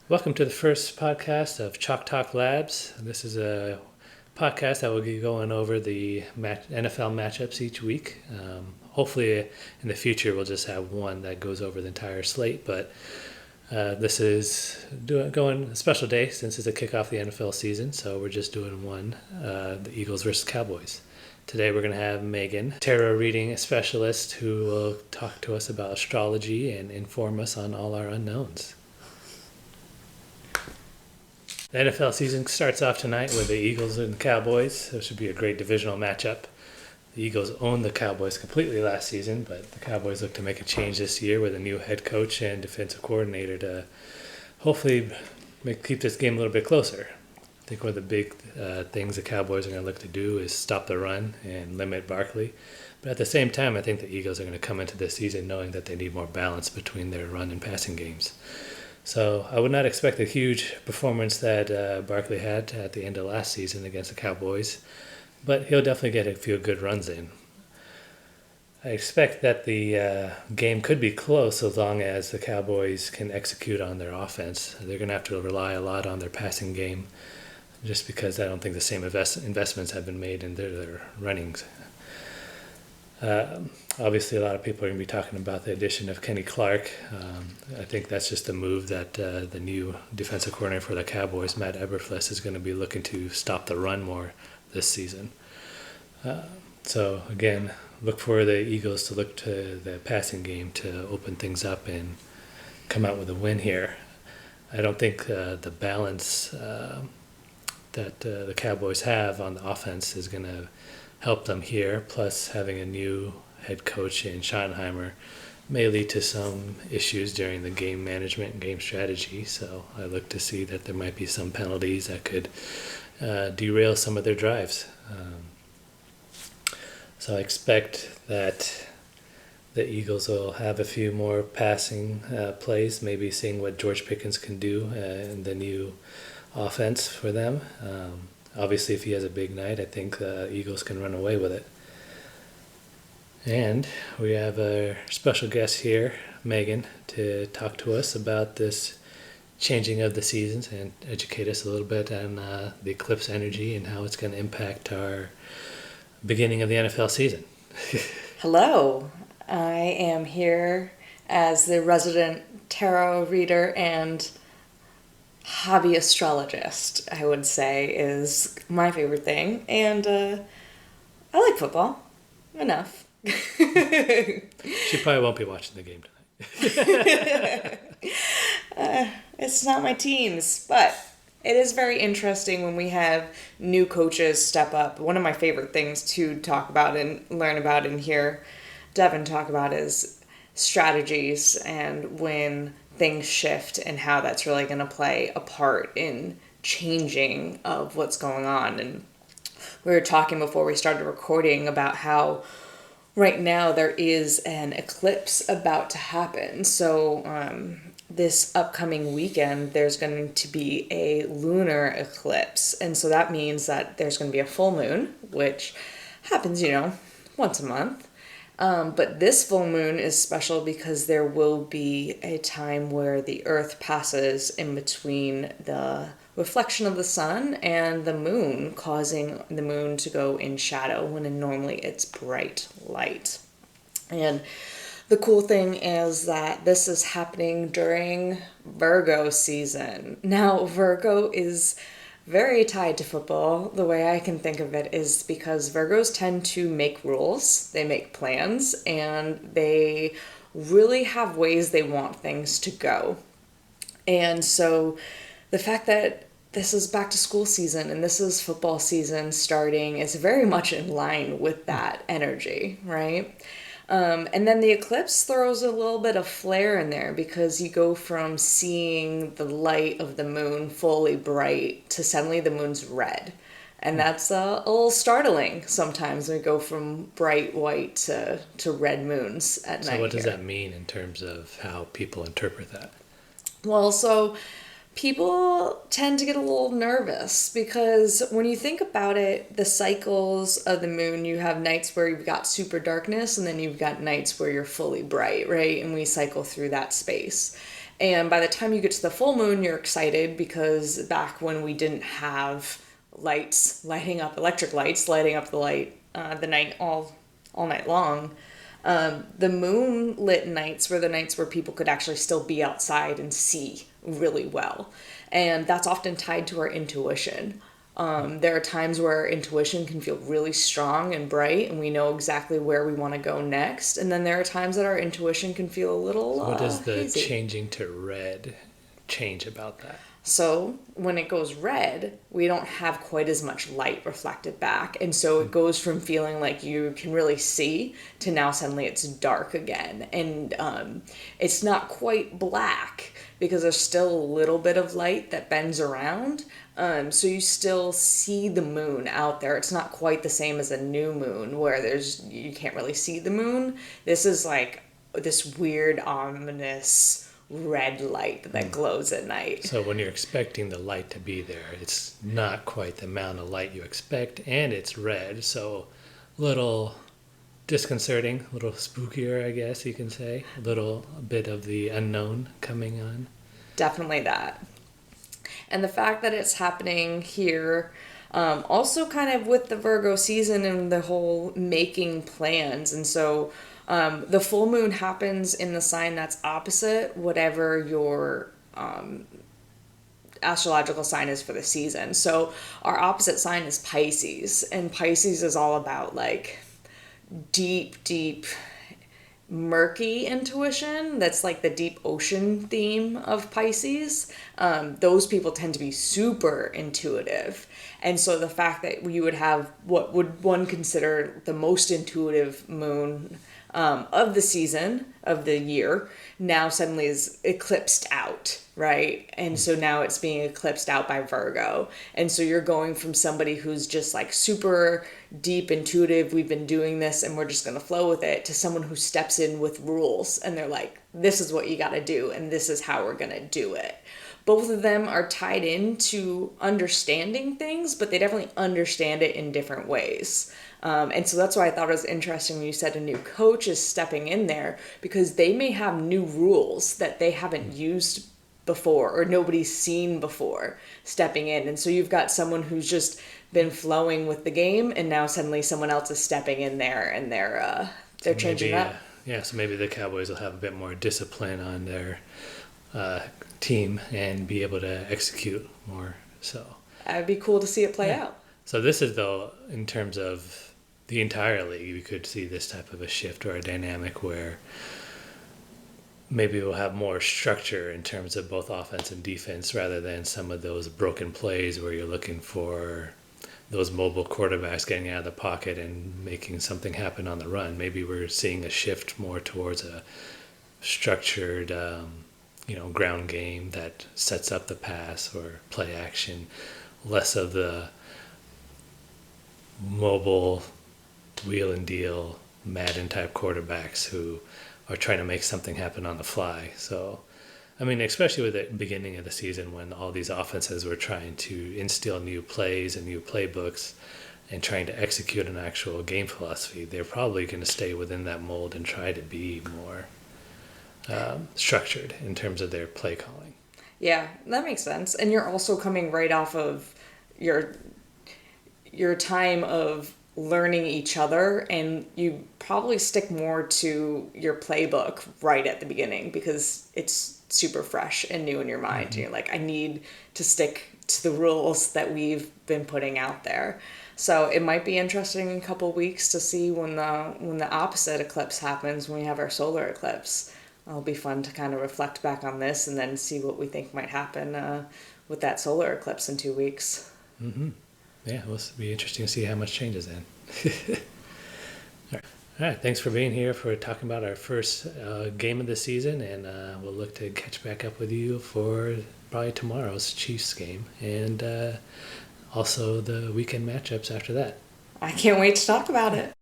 Welcome to the first podcast of Chalk Talk Labs. This is a podcast that will be going over the NFL matchups each week. Hopefully, in the future, we'll just have one that goes over the entire slate. But this is going a special day since it's a kickoff of the NFL season. So we're just doing one, the Eagles versus Cowboys. Today we're going to have Megan, tarot reading specialist, who will talk to us about astrology and inform us on all our unknowns. The NFL season starts off tonight with the Eagles and the Cowboys. This should be a great divisional matchup. The Eagles owned the Cowboys completely last season, but the Cowboys look to make a change this year with a new head coach and defensive coordinator to hopefully keep this game a little bit closer. I think one of the big things the Cowboys are going to look to do is stop the run and limit Barkley. But at the same time, I think the Eagles are going to come into this season knowing that they need more balance between their run and passing games. So I would not expect a huge performance that Barkley had at the end of last season against the Cowboys, but he'll definitely get a few good runs in. I expect that the game could be close as long as the Cowboys can execute on their offense. They're going to have to rely a lot on their passing game just because I don't think the same investments have been made in their runnings. Obviously, a lot of people are going to be talking about the addition of Kenny Clark. I think that's just a move that the new defensive coordinator for the Cowboys, Matt Eberflus, is going to be looking to stop the run more this season. So, again, look for the Eagles to look to the passing game to open things up and come out with a win here. I don't think the balance that the Cowboys have on the offense is going to help them here, plus having a new head coach in Schottenheimer may lead to some issues during the game management and game strategy. So I look to see that there might be some penalties that could derail some of their drives. So I expect that the Eagles will have a few more passing plays, maybe seeing what George Pickens can do in the new offense for them. Obviously, if he has a big night, I think the Eagles can run away with it. And we have a special guest here, Megan, to talk to us about this changing of the seasons and educate us a little bit on the eclipse energy and how it's going to impact our beginning of the NFL season. Hello. I am here as the resident tarot reader and hobby astrologist, I would say, is my favorite thing. And I like football. Enough. She probably won't be watching the game tonight. It's not my teams, but it is very interesting when we have new coaches step up. One of my favorite things to talk about and learn about and hear Devin talk about is strategies and when things shift and how that's really going to play a part in changing of what's going on. And we were talking before we started recording about how right now there is an eclipse about to happen. So this upcoming weekend, there's going to be a lunar eclipse. And so that means that there's going to be a full moon, which happens, once a month. But this full moon is special because there will be a time where the earth passes in between the reflection of the sun and the moon, causing the moon to go in shadow when normally it's bright light. And the cool thing is that this is happening during Virgo season. Now, Virgo is very tied to football. The way I can think of it is because Virgos tend to make rules, they make plans, and they really have ways they want things to go. And so the fact that this is back to school season and this is football season starting is very much in line with that energy, right? And then the eclipse throws a little bit of flair in there because you go from seeing the light of the moon fully bright to suddenly the moon's red. And that's a little startling sometimes when we go from bright white to red moons at night. So what does that mean in terms of how people interpret that? Well, so people tend to get a little nervous because when you think about it, the cycles of the moon, you have nights where you've got super darkness and then you've got nights where you're fully bright, right? And we cycle through that space. And by the time you get to the full moon, you're excited because back when we didn't have lights lighting up, electric lights lighting up the night all night long, the moonlit nights were the nights where people could actually still be outside and see really well. And that's often tied to our intuition. There are times where our intuition can feel really strong and bright, and we know exactly where we want to go next. And then there are times that our intuition can feel a little So what does the hazy. changing to red change about that? So when it goes red, we don't have quite as much light reflected back. And so it goes from feeling like you can really see to now suddenly it's dark again. And it's not quite black because there's still a little bit of light that bends around. So you still see the moon out there. It's not quite the same as a new moon where you can't really see the moon. This is like this weird, ominous red light that glows at night. So when you're expecting the light to be there, it's not quite the amount of light you expect, and it's red, so a little disconcerting, a little spookier, I guess you can say. A little bit of the unknown coming on. Definitely that. And the fact that it's happening here, also kind of with the Virgo season and the whole making plans. And so the full moon happens in the sign that's opposite whatever your astrological sign is for the season. So our opposite sign is Pisces, and Pisces is all about like deep, murky intuition. That's like the deep ocean theme of Pisces. Those people tend to be super intuitive. And so the fact that you would have what would one consider the most intuitive moon of the season, of the year, now suddenly is eclipsed out, right? And so now it's being eclipsed out by Virgo. And so you're going from somebody who's just like super deep intuitive, we've been doing this and we're just going to flow with it, to someone who steps in with rules and they're like, this is what you got to do and this is how we're going to do it. Both of them are tied into understanding things, but they definitely understand it in different ways. And so that's why I thought it was interesting when you said a new coach is stepping in there, because they may have new rules that they haven't used before or nobody's seen before stepping in. And so you've got someone who's just been flowing with the game, and now suddenly someone else is stepping in there and they're changing up. So maybe the Cowboys will have a bit more discipline on their team and be able to execute more. So It'd be cool to see it play out. So this is, though, in terms of the entire league, we could see this type of a shift or a dynamic where maybe we'll have more structure in terms of both offense and defense, rather than some of those broken plays where you're looking for those mobile quarterbacks getting out of the pocket and making something happen on the run. Maybe we're seeing a shift more towards a structured ground game that sets up the pass or play action, less of the mobile wheel and deal Madden type quarterbacks who are trying to make something happen on the fly. So, I mean, especially with the beginning of the season when all these offenses were trying to instill new plays and new playbooks and trying to execute an actual game philosophy, they're probably going to stay within that mold and try to be more structured in terms of their play calling. Yeah, that makes sense. And you're also coming right off of your time of learning each other, and you probably stick more to your playbook right at the beginning because it's super fresh and new in your mind. And you're like, I need to stick to the rules that we've been putting out there. So it might be interesting in a couple of weeks to see when the opposite eclipse happens, when we have our solar eclipse. It'll be fun to kind of reflect back on this and then see what we think might happen with that solar eclipse in 2 weeks. Mm-hmm. Yeah, it'll be interesting to see how much changes then. All right. Thanks for being here for talking about our first game of the season, and we'll look to catch back up with you for probably tomorrow's Chiefs game and also the weekend matchups after that. I can't wait to talk about it.